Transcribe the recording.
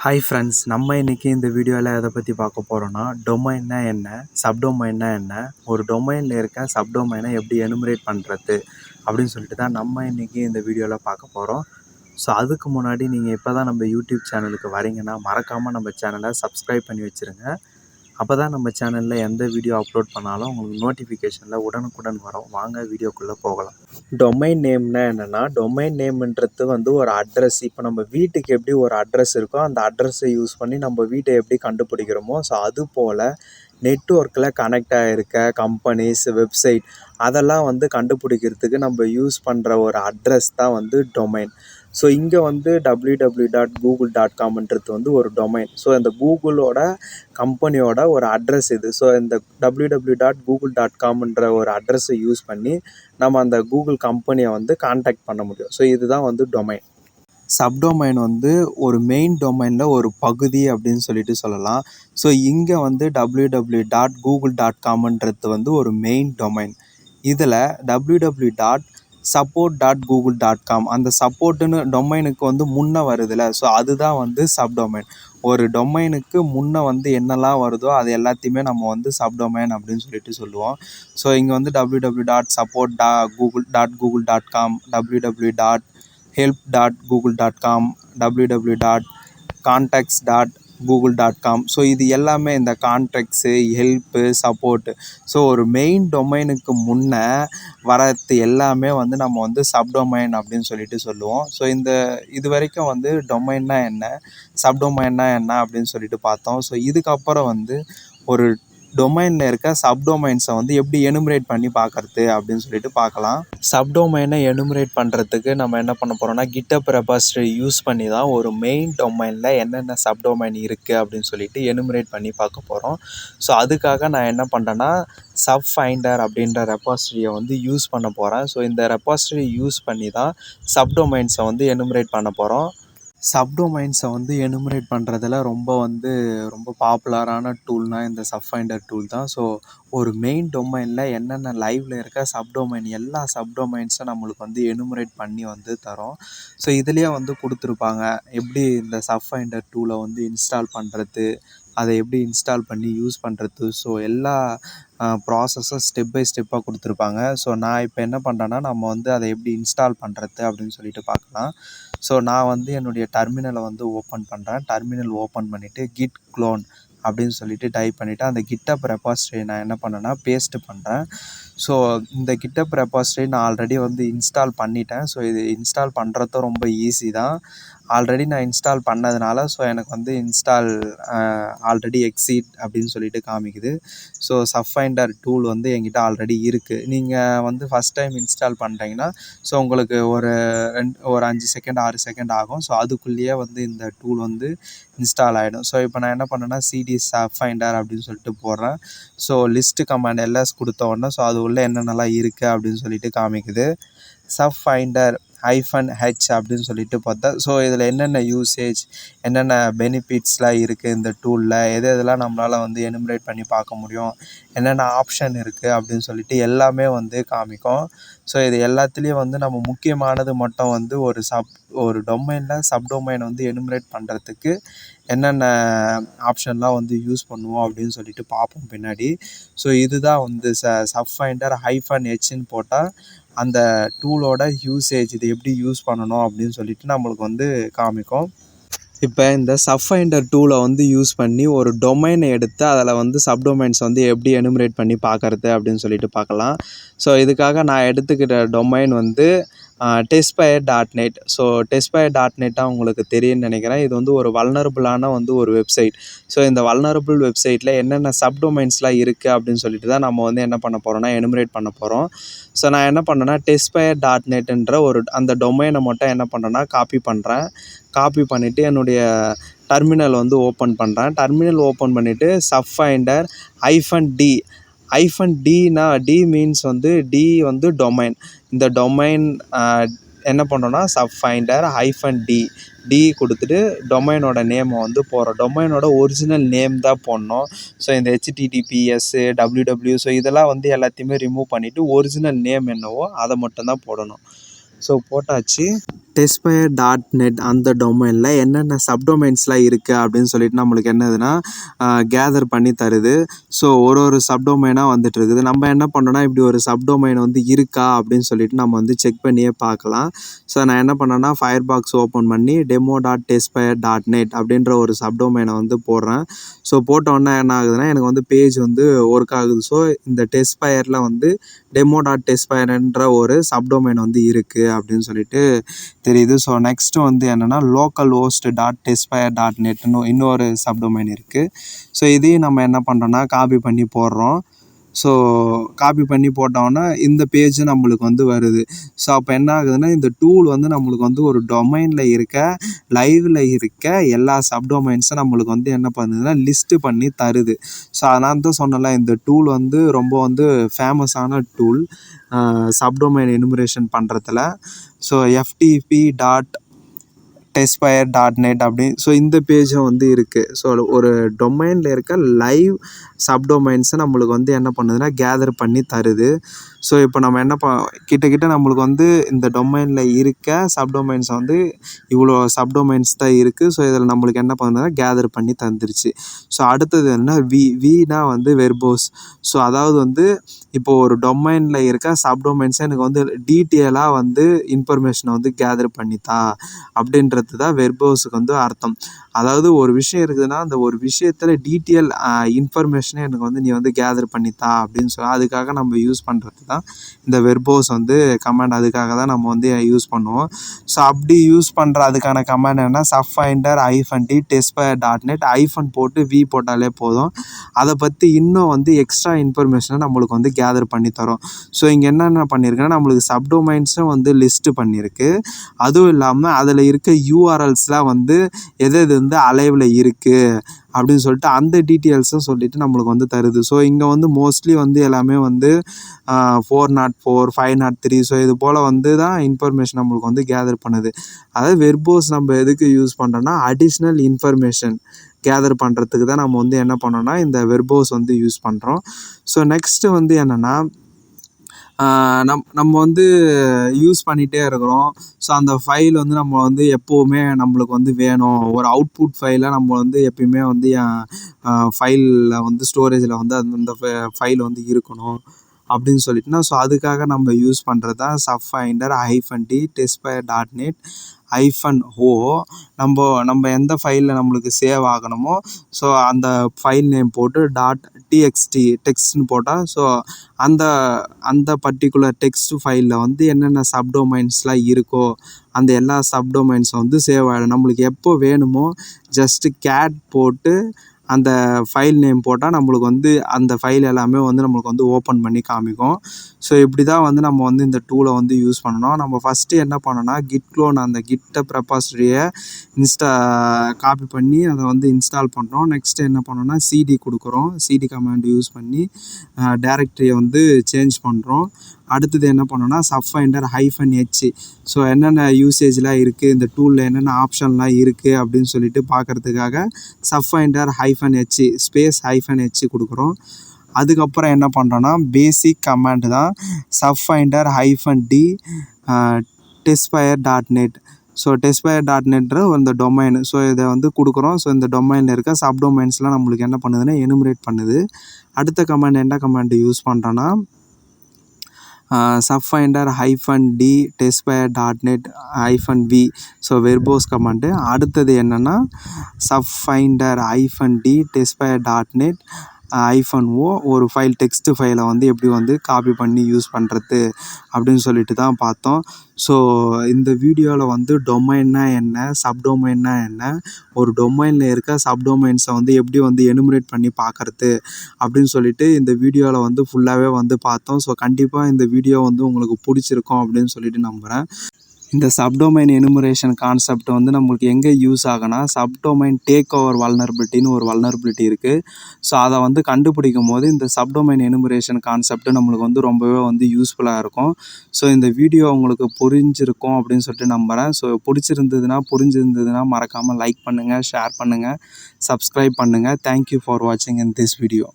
Hi friends, நம்ம இன்றைக்கி இந்த வீடியோவில் எதை பற்றி பார்க்க போகிறோன்னா, டொமைன்னா என்ன, சப்டொமைன்னா என்ன, ஒரு டொமைனில் இருக்க சப்டொமைனை எப்படி எனுமரேட் பண்ணுறது அப்படின்னு சொல்லிட்டு தான் நம்ம இன்றைக்கி இந்த வீடியோவில் பார்க்க போகிறோம். ஸோ அதுக்கு முன்னாடி நீங்கள் இப்போ தான் நம்ம யூடியூப் சேனலுக்கு வரீங்கன்னா மறக்காமல் நம்ம சேனலை சப்ஸ்கிரைப் பண்ணி வச்சுருங்க. அப்போ தான் நம்ம சேனலில் எந்த வீடியோ அப்லோட் பண்ணாலும் உங்களுக்கு நோட்டிஃபிகேஷனில் உடனுக்குடன் வரும். வாங்க வீடியோக்குள்ளே போகலாம். டொமைன் நேம்னா என்னென்னா, டொமைன் நேம்ன்றது ஒரு அட்ரஸ். இப்போ நம்ம வீட்டுக்கு எப்படி ஒரு அட்ரஸ் இருக்கோ அந்த அட்ரஸை யூஸ் பண்ணி நம்ம வீட்டை எப்படி கண்டுபிடிக்கிறோமோ, ஸோ அது போல் நெட்வொர்க்கில் கனெக்ட் ஆகிருக்க கம்பெனிஸ், வெப்சைட் அதெல்லாம் கண்டுபிடிக்கிறதுக்கு நம்ம யூஸ் பண்ணுற ஒரு அட்ரஸ் தான் டொமைன். ஸோ இங்கே www.google.comன்றது ஒரு டொமைன். ஸோ இந்த கூகுளோட கம்பெனியோட ஒரு அட்ரஸ் இது. ஸோ இந்த www.google.comன்ற ஒரு அட்ரஸை யூஸ் பண்ணி நம்ம அந்த கூகுள் கம்பெனியை கான்டாக்ட் பண்ண முடியும். ஸோ இதுதான் டொமைன். சப்டொமைன் ஒரு மெயின் டொமைனில் ஒரு பகுதி அப்படின்னு சொல்லிட்டு சொல்லலாம். ஸோ இங்கே www.google.comன்றது ஒரு மெயின் டொமைன். இதில் www.support.google.com அந்த சப்போர்ட்டுன்னு டொமைனுக்கு முன்னே வருதுல்ல, ஸோ அதுதான் சப்டொமைன். ஒரு டொமைனுக்கு முன்னே என்னெல்லாம் வருதோ அது எல்லாத்தையுமே நம்ம சப்டொமைன் அப்படின்னு சொல்லிட்டு சொல்லுவோம். ஸோ இங்கே www.support.google.com, www.help.google.com, www.contacts.google.com. ஸோ இது எல்லாமே இந்த கான்டாக்ட்ஸு, ஹெல்ப்பு, சப்போர்ட்டு, ஸோ ஒரு மெயின் டொமைனுக்கு முன்னே வரது எல்லாமே நம்ம சப்டொமைன் அப்படின்னு சொல்லிட்டு சொல்லுவோம். ஸோ இது வரைக்கும் டொமைன்னா என்ன, சப்டொமைன்னா என்ன அப்படின்னு சொல்லிட்டு பார்த்தோம். ஸோ இதுக்கப்புறம் ஒரு டொமைனில் இருக்க சப்டொமைன்ஸை எப்படி எனுமரேட் பண்ணி பார்க்கறது அப்படின்னு சொல்லிட்டு பார்க்கலாம். சப்டொமைனை எனுமரேட் பண்ணுறதுக்கு நம்ம என்ன பண்ண போகிறோம்னா, GitHub ரெபாசிட்டரி யூஸ் பண்ணி தான் ஒரு மெயின் டொமைனில் என்னென்ன சப்டொமைன் இருக்குது அப்படின்னு சொல்லிட்டு எனுமரேட் பண்ணி பார்க்க போகிறோம். ஸோ அதுக்காக நான் என்ன பண்ணுறேன்னா, Subfinder அப்படின்ற ரெபாசிட்டரியை யூஸ் பண்ண போகிறேன். ஸோ இந்த ரெபாசிட்டரி யூஸ் பண்ணி தான் சப்டொமைன்ஸை எனுமரேட் பண்ண போகிறோம். சப்டொமைன்ஸை எனுமரேட் பண்ணுறதுல ரொம்ப பாப்புலரான டூல்னால் இந்த Subfinder டூல் தான். ஸோ ஒரு மெயின் டொமைனில் என்னென்ன லைவில் இருக்க சப்டொமைன் எல்லா சப்டொமைன்ஸை நம்மளுக்கு எனுமரேட் பண்ணி தரோம். ஸோ இதுலேயே கொடுத்துருப்பாங்க எப்படி இந்த Subfinder டூலை இன்ஸ்டால் பண்ணுறது, அதை எப்படி இன்ஸ்டால் பண்ணி யூஸ் பண்ணுறது. ஸோ எல்லா ப்ராசஸும் ஸ்டெப் பை ஸ்டெப்பாக கொடுத்துருப்பாங்க. ஸோ நான் இப்போ என்ன பண்ணுறேன்னா, நம்ம அதை எப்படி இன்ஸ்டால் பண்ணுறது அப்படின்னு சொல்லிட்டு பார்க்கலாம். ஸோ நான் என்னுடைய டெர்மினலை ஓப்பன் பண்ணுறேன். டெர்மினல் ஓப்பன் பண்ணிவிட்டு git clone அப்படின்னு சொல்லிட்டு டைப் பண்ணிவிட்டு அந்த GitHub ரெபாசிட்டரி நான் என்ன பண்ணேன்னா பேஸ்ட் பண்ணுறேன். ஸோ இந்த GitHub ரெபாசிட்டரி நான் ஆல்ரெடி இன்ஸ்டால் பண்ணிட்டேன். ஸோ இது இன்ஸ்டால் பண்ணுறதும் ரொம்ப ஈஸி தான். ஆல்ரெடி நான் இன்ஸ்டால் பண்ணதுனால ஸோ எனக்கு இன்ஸ்டால் ஆல்ரெடி எக்ஸிட் அப்படின்னு சொல்லிட்டு காமிக்குது. ஸோ Subfinder டூல் என்கிட்ட ஆல்ரெடி இருக்குது. நீங்கள் ஃபஸ்ட் டைம் இன்ஸ்டால் பண்ணுறீங்கன்னா ஸோ உங்களுக்கு ஒரு 5 செகண்ட் 6 செகண்ட் ஆகும். ஸோ அதுக்குள்ளேயே இந்த டூல் இன்ஸ்டால் ஆகிடும். ஸோ இப்போ நான் என்ன பண்ணேன்னா cd Subfinder அப்படின்னு சொல்லிட்டு போடுறேன். ஸோ லிஸ்ட்டு கமாண்ட் எல்எஸ் கொடுத்த உடனே ஸோ அது உள்ளே என்னென்னலாம் இருக்குது அப்படின்னு சொல்லிட்டு காமிக்குது. Subfinder -h அப்படின்னு சொல்லிட்டு பார்த்தா ஸோ இதில் என்னென்ன யூசேஜ், என்னென்ன பெனிஃபிட்ஸ்லாம் இருக்குது இந்த டூலில், எதெல்லாம் நம்மளால் எனுமரேட் பண்ணி பார்க்க முடியும், என்னென்ன ஆப்ஷன் இருக்குது அப்படின்னு சொல்லிட்டு எல்லாமே காமிக்கும். ஸோ இது எல்லாத்துலேயும் நம்ம முக்கியமானது மட்டும் ஒரு டொமைனில் சப்டொமைன் எனுமரேட் பண்ணுறதுக்கு என்னென்ன ஆப்ஷன்லாம் யூஸ் பண்ணுவோம் அப்படின்னு சொல்லிட்டு பார்ப்போம் பின்னாடி. ஸோ இதுதான் Subfinder -hன்னு போட்டால் அந்த டூலோட யூசேஜ், இது எப்படி யூஸ் பண்ணணும் அப்படின்னு சொல்லிட்டு நம்மளுக்கு காமிக்கும். இப்போ இந்த Subfinder டூலை யூஸ் பண்ணி ஒரு டொமைனை எடுத்து அதில் சப்டொமைன்ஸ் எப்படி எனுமரேட் பண்ணி பார்க்கறது அப்படின்னு சொல்லிட்டு பார்க்கலாம். ஸோ இதுக்காக நான் எடுத்துக்கிட்ட டொமைன் testpire.net. ஸோ testpire.netட்டாக உங்களுக்கு தெரியும்னு நினைக்கிறேன். இது ஒரு வல்னரபுளான ஒரு வெப்சைட். ஸோ இந்த வல்னரபுள் வெப்சைட்டில் என்னென்ன சப்டொமைன்ஸ்லாம் இருக்குது அப்படின்னு சொல்லிட்டு தான் நம்ம என்ன பண்ண போகிறோம்னா எனுமரேட் பண்ண போகிறோம். ஸோ நான் என்ன பண்ணேன்னா testpire.netன்ற அந்த டொமைனை மட்டும் என்ன பண்ணுறேன்னா காப்பி பண்ணுறேன். காப்பி பண்ணிவிட்டு என்னுடைய டெர்மினல் ஓப்பன் பண்ணுறேன். டெர்மினல் ஓப்பன் பண்ணிவிட்டு Subfinder -d -dனா டி மீன்ஸ் டி டொமைன். இந்த டொமைன் என்ன பண்ணுறோன்னா Subfinder -d கொடுத்துட்டு டொமைனோட நேமை போடுறோம். டொமைனோட ஒரிஜினல் நேம் தான் போடணும். ஸோ இந்த https www ஸோ இதெல்லாம் எல்லாத்தையுமே ரிமூவ் பண்ணிவிட்டு ஒரிஜினல் நேம் என்னவோ அதை மட்டும்தான் போடணும். ஸோ போட்டாச்சு. testfire.net அந்த டொமைனில் என்னென்ன சப்டொமைன்ஸ்லாம் இருக்குது அப்படின்னு சொல்லிட்டு நம்மளுக்கு என்னதுன்னா கேதர் பண்ணி தருது. ஸோ ஒரு சப்டொமைனாக வந்துட்டு இருக்குது. நம்ம என்ன பண்ணோன்னா இப்படி ஒரு சப்டொமைன் வந்து இருக்கா அப்படின்னு சொல்லிட்டு நம்ம வந்து செக் பண்ணியே பார்க்கலாம். ஸோ நான் என்ன பண்ணேன்னா ஃபயர் பாக்ஸ் ஓப்பன் பண்ணி demo.testfire.net அப்படின்ற ஒரு சப்டொமைனை வந்து போடுறேன். ஸோ போட்டோன்னே என்ன ஆகுதுன்னா எனக்கு வந்து பேஜ் வந்து ஒர்க் ஆகுது. ஸோ இந்த டெஸ்ட்ஃபயரில் வந்து demo.testfire ஒரு சப்டொமைன் வந்து இருக்குது அப்படின்னு சொல்லிட்டு தெரியுது. ஸோ நெக்ஸ்ட்டு வந்து என்னென்னா localhost.testfire.netன்னு இன்னொரு சப்டொமைன் இருக்குது. ஸோ இதையும் நம்ம என்ன பண்ணுறோன்னா காப்பி பண்ணி போடுறோம். ஸோ காப்பி பண்ணி போட்டோன்னா இந்த பேஜ் நம்மளுக்கு வந்து வருது. ஸோ அப்போ என்ன ஆகுதுன்னா இந்த டூல் வந்து நம்மளுக்கு வந்து ஒரு டொமைனில் இருக்க லைவில் இருக்க எல்லா சப்டொமைன்ஸும் நம்மளுக்கு வந்து என்ன பண்ணுதுன்னா லிஸ்ட்டு பண்ணி தருது. ஸோ அதனால தான் சொன்னல இந்த டூல் வந்து ரொம்ப வந்து ஃபேமஸான டூல் சப்டொமைன் எனுமரேஷன் பண்ணுறதுல. ஸோ ftp.testfire.net அப்படி ஸோ இந்த பேஜும் வந்து இருக்குது. ஸோ ஒரு டொமைனில் இருக்க லைவ் சப்டொமைன்ஸை நம்மளுக்கு வந்து என்ன பண்ணுதுன்னா கேதர் பண்ணி தருது. ஸோ இப்போ நம்ம என்ன கிட்ட நம்மளுக்கு வந்து இந்த டொமைனில் இருக்க சப்டொமைன்ஸை வந்து இவ்வளோ சப்டொமைன்ஸ் தான் இருக்குது. ஸோ இதில் நம்மளுக்கு என்ன பண்ணுதுன்னா கேதர் பண்ணி தந்துருச்சு. ஸோ அடுத்தது என்ன வினா வந்து வெர்போஸ். ஸோ அதாவது வந்து இப்போது ஒரு டொமைனில் இருக்க சப்டொமைன்ஸை எனக்கு வந்து டீட்டெயிலாக வந்து இன்ஃபர்மேஷனை வந்து கேதர் பண்ணித்தா அப்படின்றது தான் வெர்போஸுக்கு வந்து அர்த்தம். அதாவது ஒரு விஷயம் இருக்குதுன்னா அந்த ஒரு விஷயத்தில் டீட்டெயில் இன்ஃபர்மேஷனை எனக்கு வந்து நீ வந்து கேதர் பண்ணித்தா அப்படின்னு சொல்லி அதுக்காக நம்ம யூஸ் பண்ணுறது தான் இந்த வெர்போஸ் வந்து கமாண்ட். அதுக்காக தான் நம்ம வந்து யூஸ் பண்ணுவோம். ஸோ அப்படி யூஸ் பண்ணுற அதுக்கான கமாண்ட் என்னென்னா Subfinder -d testfire.net போட்டு v போட்டாலே போதும். அதை பற்றி இன்னும் வந்து எக்ஸ்ட்ரா இன்ஃபர்மேஷனை நம்மளுக்கு வந்து கேதர் பண்ணி தரும். ஸோ இங்கே என்னென்ன பண்ணியிருக்குன்னா நம்மளுக்கு சப்டொமைன்ஸும் வந்து லிஸ்ட்டு பண்ணியிருக்கு. அதுவும் இல்லாமல் அதில் இருக்க யூஆர்எல்ஸ்லாம் வந்து எது வந்து அலைவில் இருக்குது அப்படின்னு சொல்லிட்டு அந்த டீட்டெயில்ஸும் சொல்லிட்டு நம்மளுக்கு வந்து தருது. ஸோ இங்கே வந்து மோஸ்ட்லி வந்து எல்லாமே வந்து 404 503 ஸோ இது போல் வந்து தான் இன்ஃபர்மேஷன் நம்மளுக்கு வந்து கேதர் பண்ணுது. அதாவது வெர்போஸ் நம்ம எதுக்கு யூஸ் பண்ணுறோன்னா அடிஷ்னல் இன்ஃபர்மேஷன் கேதர் பண்ணுறதுக்கு தான் நம்ம வந்து என்ன பண்ணோன்னா இந்த வெர்போஸ் வந்து யூஸ் பண்ணுறோம். ஸோ நெக்ஸ்ட்டு வந்து என்னென்னா நம்ம வந்து யூஸ் பண்ணிகிட்டே இருக்கிறோம். ஸோ அந்த ஃபைல் வந்து நம்ம வந்து எப்போவுமே நம்மளுக்கு வந்து வேணும். ஒரு அவுட்புட் ஃபைலை நம்ம வந்து எப்பயுமே வந்து ஃபைலில் வந்து ஸ்டோரேஜில் வந்து அந்த ஃபைல் வந்து இருக்கணும் அப்படின்னு சொல்லிட்டுனா ஸோ அதுக்காக நம்ம யூஸ் பண்ணுறது தான் Subfinder -d testfire.net -o நம்ம எந்த ஃபைலில் நம்மளுக்கு சேவ் ஆகணுமோ ஸோ அந்த ஃபைல் நேம் போட்டு .txt டெக்ஸ்ட்னு போட்டால் ஸோ அந்த பர்டிகுலர் டெக்ஸ்ட் ஃபைலில் வந்து என்னென்ன சப்டொமைன்ஸ்லாம் இருக்கோ அந்த எல்லா சப்டொமைன்ஸும் வந்து சேவ் ஆகிடும். நம்மளுக்கு எப்போ வேணுமோ ஜஸ்ட்டு கேட் போட்டு அந்த ஃபைல் நேம் போட்டால் நம்மளுக்கு வந்து அந்த ஃபைல் எல்லாமே வந்து நம்மளுக்கு வந்து ஓப்பன் பண்ணி காமிக்கும். ஸோ இப்படி தான் வந்து நம்ம வந்து இந்த டூலை வந்து யூஸ் பண்ணணும். நம்ம ஃபஸ்ட்டு என்ன பண்ணோன்னா git clone அந்த கிட்ட ரெபாசிட்டரியை காப்பி பண்ணி அதை வந்து இன்ஸ்டால் பண்ணுறோம். நெக்ஸ்ட்டு என்ன பண்ணோன்னா சிடி கொடுக்குறோம். சிடி கமாண்ட் யூஸ் பண்ணி டைரக்டரியை வந்து சேஞ்ச் பண்ணுறோம். அடுத்தது என்ன பண்ணோன்னா Subfinder -h ஸோ என்னென்ன யூசேஜ்லாம் இருக்குது இந்த டூலில் என்னென்ன ஆப்ஷன்லாம் இருக்குது அப்படின்னு சொல்லிட்டு பார்க்குறதுக்காக Subfinder -h ஸ்பேஸ் -h கொடுக்குறோம். அதுக்கப்புறம் என்ன பண்ணுறோன்னா பேசிக் கமாண்ட் தான் Subfinder -d testfire.net so testfire.net இந்த டொமைன். ஸோ இதை வந்து கொடுக்குறோம். ஸோ இந்த டொமைனில் இருக்க சப்டொமைன்ஸ்லாம் நம்மளுக்கு என்ன பண்ணுதுன்னா எனுமரேட் பண்ணுது. அடுத்த கமாண்ட் என்ன கமாண்ட் யூஸ் பண்ணுறோன்னா Subfinder -d testfire.net -v so verbose command. அடுத்தது என்னென்னா Subfinder -d testfire.net -o ஒரு ஃபைல் டெக்ஸ்ட் ஃபைலை வந்து எப்படி வந்து காப்பி பண்ணி யூஸ் பண்ணுறது அப்படின்னு சொல்லிட்டு தான் பார்த்தோம். ஸோ இந்த வீடியோவில் வந்து டொமைன்னா என்ன, சப்டொமைன்னா என்ன, ஒரு டொமைனில் இருக்க சப்டொமைன்ஸை வந்து எப்படி வந்து எனுமரேட் பண்ணி பார்க்குறது அப்படின்னு சொல்லிட்டு இந்த வீடியோவில் வந்து ஃபுல்லாகவே வந்து பார்த்தோம். ஸோ கண்டிப்பாக இந்த வீடியோ வந்து உங்களுக்கு பிடிச்சிருக்கும் அப்படின்னு சொல்லிட்டு நம்புகிறேன். இந்த சப்டொமைன் எனுமரேஷன் கான்செப்ட் வந்து நம்மளுக்கு எங்கே யூஸ் ஆகுனா சப்டொமைன் டேக் ஓவர் வல்னரபிலிட்டின்னு ஒரு வல்னரபிலிட்டி இருக்குது. ஸோ அதை வந்து கண்டுபிடிக்கும் போது இந்த சப்டொமைன் எனுமரேஷன் கான்செப்ட் நம்மளுக்கு வந்து ரொம்பவே வந்து யூஸ்ஃபுல்லாக இருக்கும். ஸோ இந்த வீடியோ உங்களுக்கு புரிஞ்சிருக்கும் அப்படின்னு சொல்லிட்டு நம்புகிறேன். ஸோ புரிஞ்சிருந்ததுன்னா மறக்காமல் லைக் பண்ணுங்கள், ஷேர் பண்ணுங்கள், சப்ஸ்கிரைப் பண்ணுங்கள். தேங்க்யூ ஃபார் வாட்சிங் இன் திஸ் வீடியோ.